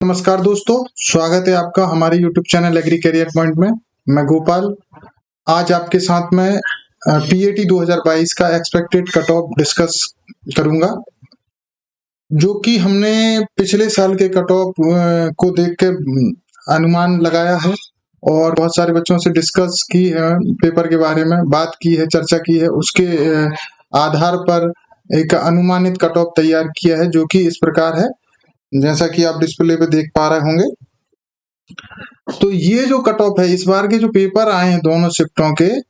नमस्कार दोस्तों, स्वागत है आपका हमारे YouTube channel agri career point में। मैं गोपाल आज आपके साथ में पीएटी 2022 का एक्सपेक्टेड कट ऑफ डिस्कस करूंगा, जो कि हमने पिछले साल के कट ऑफ को देख के अनुमान लगाया है और बहुत सारे बच्चों से डिस्कस की है, पेपर के बारे में बात की है, चर्चा की है। उसके आधार पर एक अनुमानित कट ऑफ तैयार किया है, जो कि इस प्रकार है, जैसा कि आप डिस्प्ले पे देख पा रहे होंगे। तो ये जो कट ऑफ है, इस बार के जो पेपर आए हैं दोनों शिफ्टों के,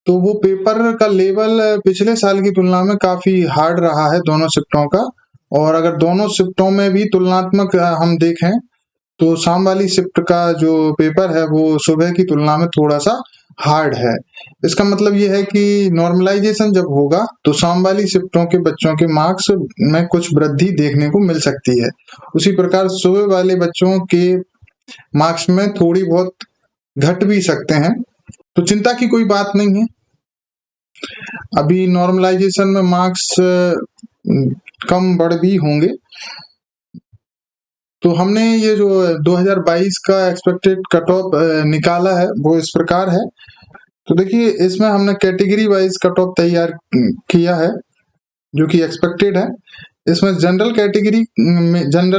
तो वो पेपर का लेवल पिछले साल की तुलना में काफी हार्ड रहा है दोनों शिफ्टों का। और अगर दोनों शिफ्टों में भी तुलनात्मक हम देखें तो शाम वाली शिफ्ट का जो पेपर है वो सुबह की तुलना में थोड़ा सा हार्ड है। इसका मतलब ये है कि नॉर्मलाइजेशन जब होगा तो शाम वाली शिफ्टों के बच्चों के मार्क्स में कुछ वृद्धि देखने को मिल सकती है। उसी प्रकार सुबह वाले बच्चों के मार्क्स में थोड़ी बहुत घट भी सकते हैं, तो चिंता की कोई बात नहीं है। अभी नॉर्मलाइजेशन में मार्क्स कम बढ़ भी होंगे। तो हमने ये जो 2022 का एक्सपेक्टेड कट ऑफ निकाला है वो इस प्रकार है। तो देखिए, इसमें हमने कैटेगरी वाइज कट ऑफ तैयार किया है जो कि एक्सपेक्टेड है। इसमें जनरल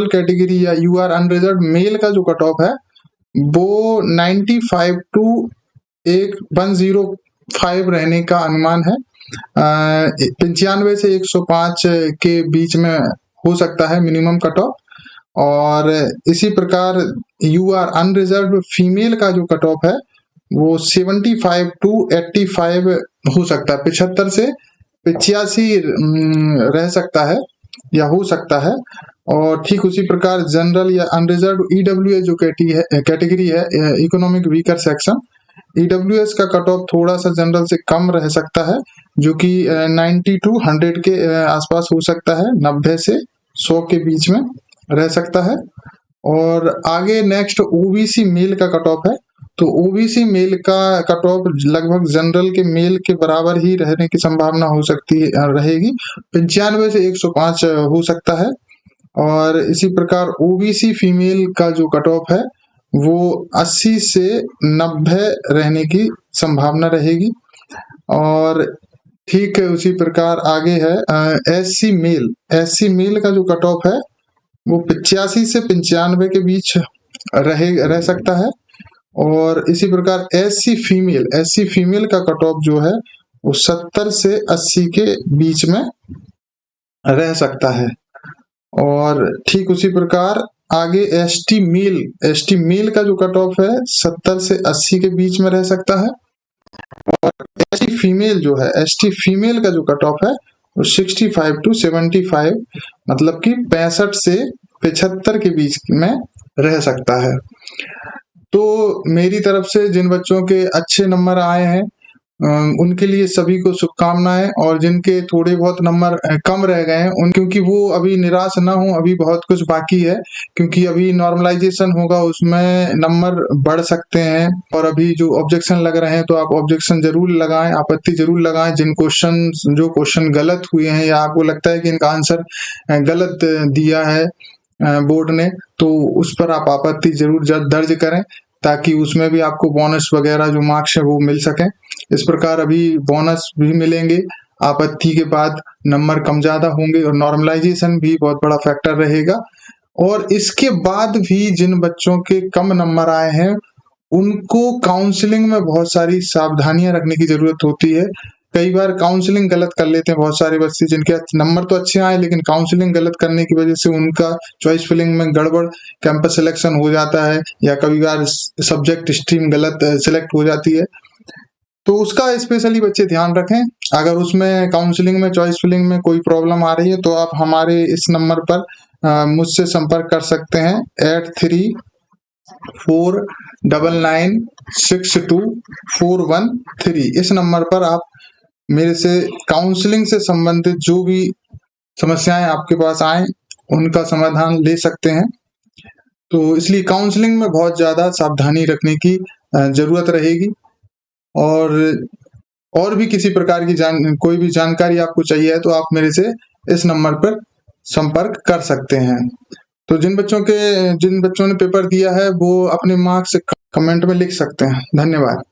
कैटेगरी या यूआर अनरिजर्व मेल का जो कट ऑफ है वो 95 टू 105 रहने का अनुमान है। 95 से 105 के बीच में हो सकता है मिनिमम कट ऑफ। और इसी प्रकार यूआर अनरिजर्व फीमेल का जो कट ऑफ है वो 75 टू 85 हो सकता है, 75 से 85 रह सकता है या हो सकता है। और ठीक उसी प्रकार जनरल या अनरिजर्व ईडब्ल्यूएस जो कैटेगरी है, इकोनॉमिक वीकर सेक्शन, ईडब्ल्यूएस का कट ऑफ थोड़ा सा जनरल से कम रह सकता है, जो कि 90 टू 100 के आसपास हो सकता है, 90 से 100 के बीच में रह सकता है। और आगे नेक्स्ट ओबीसी मेल का कट ऑफ है। तो ओबीसी मेल का कट ऑफ लगभग जनरल के मेल के बराबर ही रहने की संभावना हो सकती रहेगी, 95 से 105 हो सकता है। और इसी प्रकार ओबीसी फीमेल का जो कट ऑफ है वो 80 से 90 रहने की संभावना रहेगी। और ठीक उसी प्रकार आगे है एससी मेल का जो कट ऑफ है वो 85 से 95 के बीच रह सकता है। और इसी प्रकार एससी फीमेल का कट ऑफ जो है वो 70 से 80 के बीच में रह सकता है। और ठीक उसी प्रकार आगे एसटी मेल का जो कट ऑफ है 70 से 80 के बीच में रह सकता है। और एसटी फीमेल का जो कट ऑफ है वो 65 टू 75 मतलब कि 65 से 75 के बीच में रह सकता है। तो मेरी तरफ से जिन बच्चों के अच्छे नंबर आए हैं उनके लिए सभी को शुभकामनाएं, और जिनके थोड़े बहुत नंबर कम रह गए हैं क्योंकि वो अभी निराश ना हो, अभी बहुत कुछ बाकी है, क्योंकि अभी नॉर्मलाइजेशन होगा, उसमें नंबर बढ़ सकते हैं। और अभी जो ऑब्जेक्शन लग रहे हैं तो आप ऑब्जेक्शन जरूर लगाएं, आपत्ति जरूर लगाएं। जो क्वेश्चन गलत हुए हैं या आपको लगता है कि इनका आंसर गलत दिया है बोर्ड ने, तो उस पर आप आपत्ति जरूर दर्ज करें, ताकि उसमें भी आपको बोनस वगैरह जो मार्क्स है वो मिल सके। इस प्रकार अभी बोनस भी मिलेंगे, आपत्ति के बाद नंबर कम ज्यादा होंगे, और नॉर्मलाइजेशन भी बहुत बड़ा फैक्टर रहेगा। और इसके बाद भी जिन बच्चों के कम नंबर आए हैं उनको काउंसलिंग में बहुत सारी सावधानियां रखने की जरूरत होती है। कई बार काउंसलिंग गलत कर लेते हैं बहुत सारे बच्चे, जिनके नंबर तो अच्छे आए लेकिन काउंसलिंग गलत करने की वजह से उनका चॉइस फिलिंग में गड़बड़, कैंपस सिलेक्शन हो जाता है, या कभी बार सब्जेक्ट स्ट्रीम गलत सिलेक्ट हो जाती है। तो उसका स्पेशली बच्चे ध्यान रखें। अगर उसमें काउंसलिंग में चॉइस फिलिंग में कोई प्रॉब्लम आ रही है तो आप हमारे इस नंबर पर मुझसे संपर्क कर सकते हैं 8349962413। इस नंबर पर आप मेरे से काउंसलिंग से संबंधित जो भी समस्याएं आपके पास आए उनका समाधान ले सकते हैं। तो इसलिए काउंसलिंग में बहुत ज्यादा सावधानी रखने की जरूरत रहेगी। और भी किसी प्रकार की कोई भी जानकारी आपको चाहिए है तो आप मेरे से इस नंबर पर संपर्क कर सकते हैं। तो जिन बच्चों ने पेपर दिया है वो अपने मार्क्स कमेंट में लिख सकते हैं। धन्यवाद।